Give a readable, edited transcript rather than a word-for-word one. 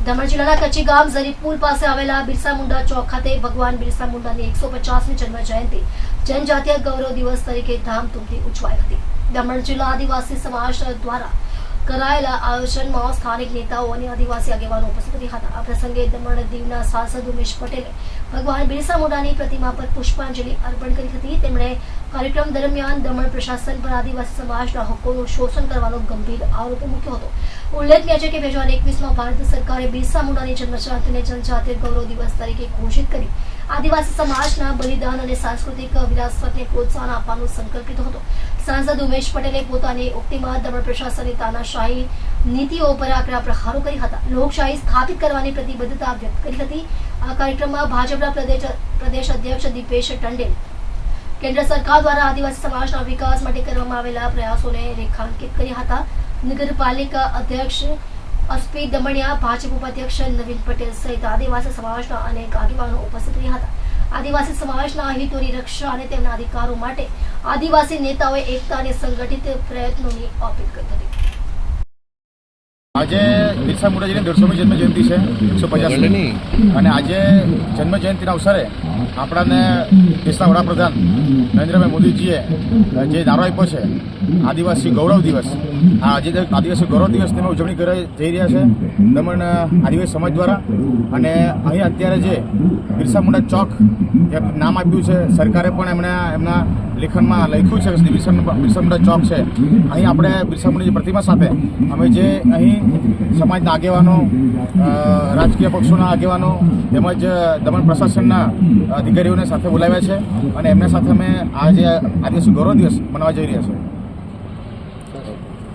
દમણ જિલ્લાના કચ્છી ગામ ઝરીફ પુલ પાસે આવેલા બિરસા મુંડા ચોક ખાતે ભગવાન બિરસા મુંડાની 150મી જન્મ જયંતિ જનજાતીય ગૌરવ દિવસ તરીકે ધામધૂમથી ઉજવાઈ હતી। દમણ જિલ્લા આદિવાસી સમાજ દ્વારા કરાયેલા આયોજનમાં સ્થાનિક નેતાઓ અને આદિવાસી આગેવાનો ઉપસ્થિત રહ્યા હતા। આ પ્રસંગે દમણ દીવના સાંસદ ઉમેશ પટેલે ભગવાન બિરસા મુંડાની પ્રતિમા પર પુષ્પાંજલિ અર્પણ કરી હતી। તેમણે કાર્યક્રમ દરમિયાન દમણ પ્રશાસન પર આદિવાસી સમાજના હકોનું શોષણ કરવાનો ગંભીર આરોપ મૂક્યો હતો। ઉલ્લેખનીય છે કે 2021માં ભારત સરકારે બિરસા મુંડાની જન્મજયંતિને જનજાતીય ગૌરવ દિવસ તરીકે ઘોષિત કરી આદિવાસી સમાજના બલિદાન અને સાંસ્કૃતિક વિરાસતને પ્રોત્સાહન આપવાનો સંકલ્પ લીધો હતો। સાંસદ ઉમેશ પટેલે પોતાની ઉક્તિમાં દમણ પ્રશાસનની તાનાશાહી નીતિઓ પર આકરા પ્રહારો કર્યા હતા। લોકશાહી સ્થાપિત કરવાની પ્રતિબદ્ધતા વ્યક્ત કરી હતી। આ કાર્યક્રમમાં ભાજપના પ્રદેશ અધ્યક્ષ દીપેશ ટંડેલ કેન્દ્ર સરકાર દ્વારા આદિવાસી સમાજના વિકાસ માટે કરવામાં આવેલા પ્રયાસોને રેખાંકિત કર્યા હતા। નગરપાલિકા અધ્યક્ષ અસ્પી દમણિયા, ભાજપ ઉપાધ્યક્ષ નવીન પટેલ સહિત આદિવાસી સમાજના અનેક આગેવાનો ઉપસ્થિત રહ્યા હતા। આદિવાસી સમાજના હિતોની રક્ષા અને તેમના અધિકારો માટે આદિવાસી નેતાઓએ એકતા અને સંગઠિત પ્રયત્નોની અપીલ કરી હતી। આજે બિરસા મુંડાજીની 150મી જન્મ જયંતિ છે 150મી, અને આજે જન્મ જયંતિના અવસરે આપણાને દેશના વડાપ્રધાન નરેન્દ્રભાઈ મોદીજીએ જે નારો આપ્યો છે આદિવાસી ગૌરવ દિવસ, આ આજે આદિવાસી ગૌરવ દિવસની અમે ઉજવણી જઈ રહ્યા છે દમણ આદિવાસી સમાજ દ્વારા। અને અહીં અત્યારે જે બિરસા મુંડા ચોક નામ આપ્યું છે સરકારે, પણ એમણે એમના લેખનમાં લખ્યું છે કે બિરસા મુંડા ચોક છે। અહીં આપણે બિરસા મુંડાની પ્રતિમા સાથે અમે જે અહીં સમાજના આગેવાનો, રાજકીય પક્ષોના આગેવાનો તેમજ દમણ પ્રશાસનના અધિકારીઓને સાથે બોલાવ્યા છે અને એમના સાથે અમે આજે આદિવાસી ગૌરવ દિવસ મનાવવા જઈ રહ્યા છીએ।